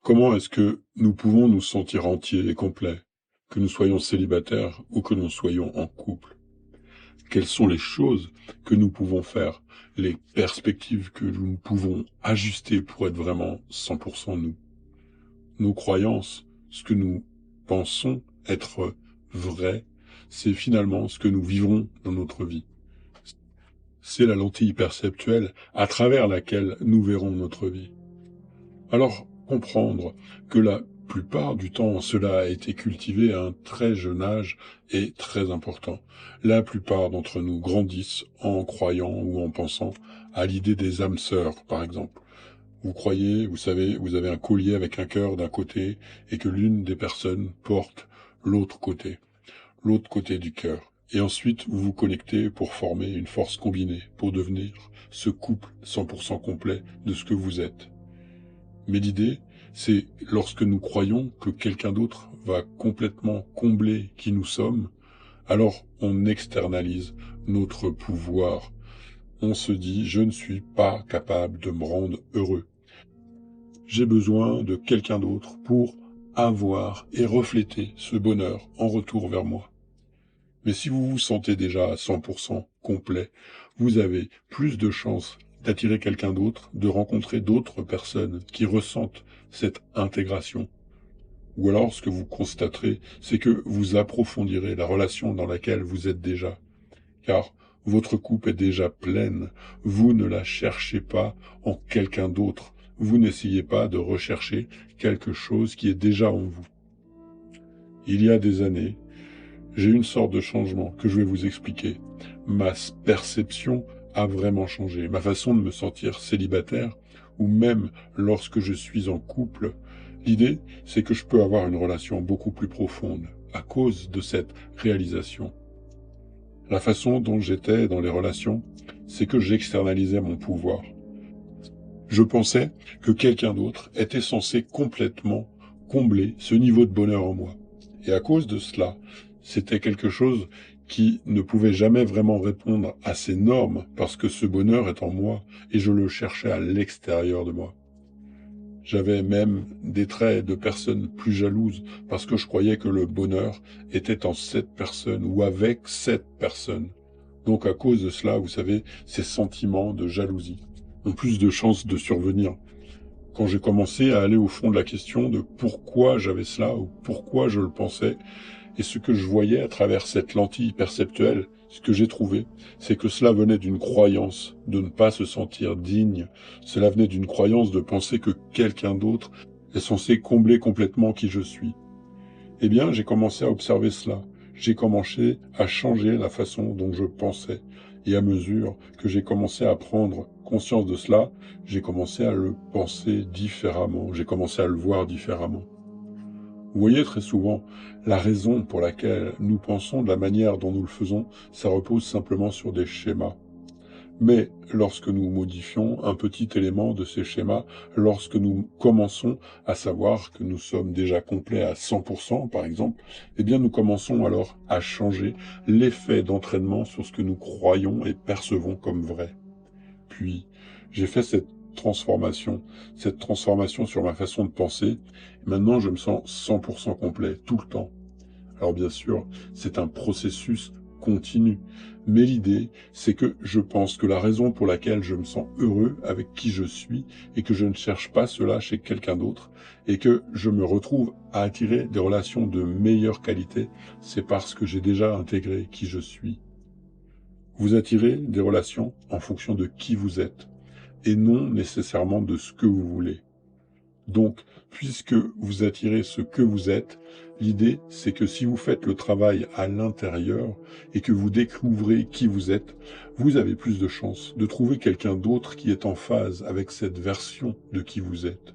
Comment est-ce que nous pouvons nous sentir entiers et complets, que nous soyons célibataires ou que nous soyons en couple? Quelles sont les choses que nous pouvons faire, les perspectives que nous pouvons ajuster pour être vraiment 100% nous? Nos croyances, ce que nous pensons être vrai, c'est finalement ce que nous vivrons dans notre vie. C'est la lentille perceptuelle à travers laquelle nous verrons notre vie. Alors, comprendre que la plupart du temps, cela a été cultivé à un très jeune âge est très important. La plupart d'entre nous grandissent en croyant ou en pensant à l'idée des âmes sœurs, par exemple. Vous croyez, vous savez, vous avez un collier avec un cœur d'un côté et que l'une des personnes porte l'autre côté du cœur. Et ensuite, vous vous connectez pour former une force combinée, pour devenir ce couple 100% complet de ce que vous êtes. Mais l'idée, c'est lorsque nous croyons que quelqu'un d'autre va complètement combler qui nous sommes, alors on externalise notre pouvoir. On se dit, je ne suis pas capable de me rendre heureux. J'ai besoin de quelqu'un d'autre pour avoir et refléter ce bonheur en retour vers moi. Mais si vous vous sentez déjà à 100% complet, vous avez plus de chances d'attirer quelqu'un d'autre, de rencontrer d'autres personnes qui ressentent cette intégration. Ou alors, ce que vous constaterez, c'est que vous approfondirez la relation dans laquelle vous êtes déjà. Car votre coupe est déjà pleine. Vous ne la cherchez pas en quelqu'un d'autre. Vous n'essayez pas de rechercher quelque chose qui est déjà en vous. Il y a des années, j'ai une sorte de changement que je vais vous expliquer. Ma perception a vraiment changé. Ma façon de me sentir célibataire, ou même lorsque je suis en couple, l'idée, c'est que je peux avoir une relation beaucoup plus profonde à cause de cette réalisation. La façon dont j'étais dans les relations, c'est que j'externalisais mon pouvoir. Je pensais que quelqu'un d'autre était censé complètement combler ce niveau de bonheur en moi. Et à cause de cela, c'était quelque chose qui ne pouvait jamais vraiment répondre à ces normes parce que ce bonheur est en moi et je le cherchais à l'extérieur de moi. J'avais même des traits de personnes plus jalouses parce que je croyais que le bonheur était en cette personne ou avec cette personne. Donc à cause de cela, vous savez, ces sentiments de jalousie ont plus de chances de survenir. Quand j'ai commencé à aller au fond de la question de pourquoi j'avais cela ou pourquoi je le pensais, et ce que je voyais à travers cette lentille perceptuelle, ce que j'ai trouvé, c'est que cela venait d'une croyance de ne pas se sentir digne. Cela venait d'une croyance de penser que quelqu'un d'autre est censé combler complètement qui je suis. Eh bien, j'ai commencé à observer cela. J'ai commencé à changer la façon dont je pensais. Et à mesure que j'ai commencé à prendre conscience de cela, j'ai commencé à le penser différemment. J'ai commencé à le voir différemment. Vous voyez, très souvent, la raison pour laquelle nous pensons de la manière dont nous le faisons, ça repose simplement sur des schémas. Mais lorsque nous modifions un petit élément de ces schémas, lorsque nous commençons à savoir que nous sommes déjà complets à 100%, par exemple, eh bien nous commençons alors à changer l'effet d'entraînement sur ce que nous croyons et percevons comme vrai. Puis, j'ai fait cette transformation sur ma façon de penser. Maintenant, je me sens 100% complet, tout le temps. Alors bien sûr, c'est un processus continu. Mais l'idée, c'est que je pense que la raison pour laquelle je me sens heureux avec qui je suis et que je ne cherche pas cela chez quelqu'un d'autre et que je me retrouve à attirer des relations de meilleure qualité, c'est parce que j'ai déjà intégré qui je suis. Vous attirez des relations en fonction de qui vous êtes et non nécessairement de ce que vous voulez. Donc, puisque vous attirez ce que vous êtes, l'idée, c'est que si vous faites le travail à l'intérieur et que vous découvrez qui vous êtes, vous avez plus de chances de trouver quelqu'un d'autre qui est en phase avec cette version de qui vous êtes.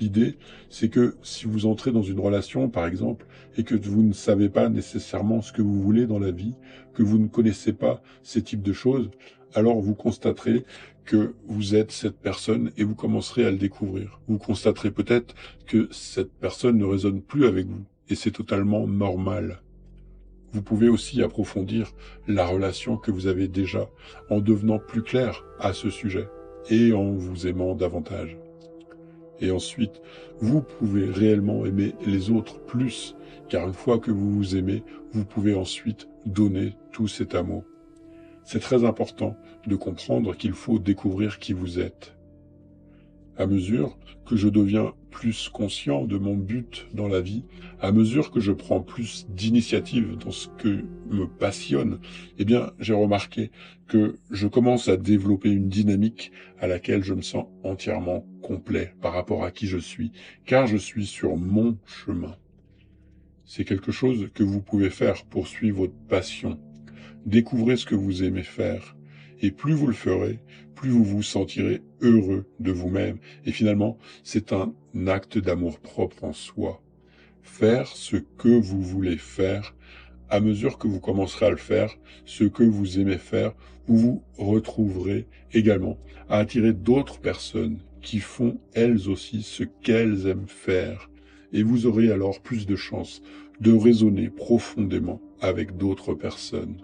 L'idée, c'est que si vous entrez dans une relation, par exemple, et que vous ne savez pas nécessairement ce que vous voulez dans la vie, que vous ne connaissez pas ces types de choses, alors vous constaterez que vous êtes cette personne et vous commencerez à le découvrir. Vous constaterez peut-être que cette personne ne résonne plus avec vous, et c'est totalement normal. Vous pouvez aussi approfondir la relation que vous avez déjà en devenant plus clair à ce sujet et en vous aimant davantage. Et ensuite, vous pouvez réellement aimer les autres plus, car une fois que vous vous aimez, vous pouvez ensuite donner tout cet amour. C'est très important de comprendre qu'il faut découvrir qui vous êtes. À mesure que je deviens plus conscient de mon but dans la vie, à mesure que je prends plus d'initiative dans ce que me passionne, eh bien, j'ai remarqué que je commence à développer une dynamique à laquelle je me sens entièrement complet par rapport à qui je suis, car je suis sur mon chemin. C'est quelque chose que vous pouvez faire pour suivre votre passion. Découvrez ce que vous aimez faire. Et plus vous le ferez, plus vous vous sentirez heureux de vous-même. Et finalement, c'est un acte d'amour-propre en soi. Faire ce que vous voulez faire, à mesure que vous commencerez à le faire, ce que vous aimez faire, vous vous retrouverez également à attirer d'autres personnes qui font elles aussi ce qu'elles aiment faire. Et vous aurez alors plus de chances de raisonner profondément avec d'autres personnes.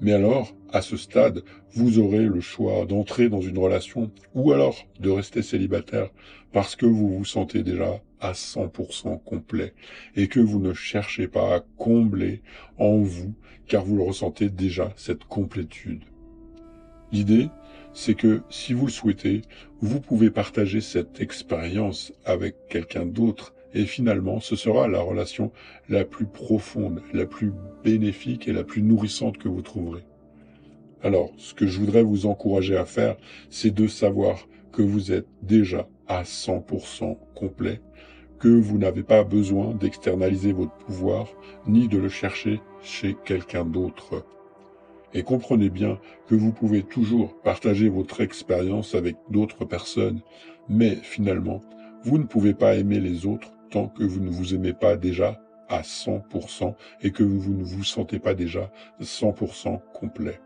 Mais alors, à ce stade, vous aurez le choix d'entrer dans une relation ou alors de rester célibataire parce que vous vous sentez déjà à 100% complet et que vous ne cherchez pas à combler en vous car vous le ressentez déjà, cette complétude. L'idée, c'est que si vous le souhaitez, vous pouvez partager cette expérience avec quelqu'un d'autre et finalement, ce sera la relation la plus profonde, la plus bénéfique et la plus nourrissante que vous trouverez. Alors, ce que je voudrais vous encourager à faire, c'est de savoir que vous êtes déjà à 100% complet, que vous n'avez pas besoin d'externaliser votre pouvoir, ni de le chercher chez quelqu'un d'autre. Et comprenez bien que vous pouvez toujours partager votre expérience avec d'autres personnes, mais finalement, vous ne pouvez pas aimer les autres tant que vous ne vous aimez pas déjà à 100% et que vous ne vous sentez pas déjà 100% complet.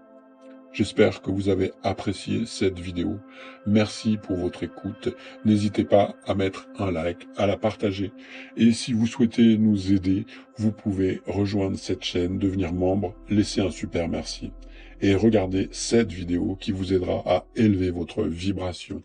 J'espère que vous avez apprécié cette vidéo. Merci pour votre écoute. N'hésitez pas à mettre un like, à la partager. Et si vous souhaitez nous aider, vous pouvez rejoindre cette chaîne, devenir membre, laisser un super merci. Et regardez cette vidéo qui vous aidera à élever votre vibration.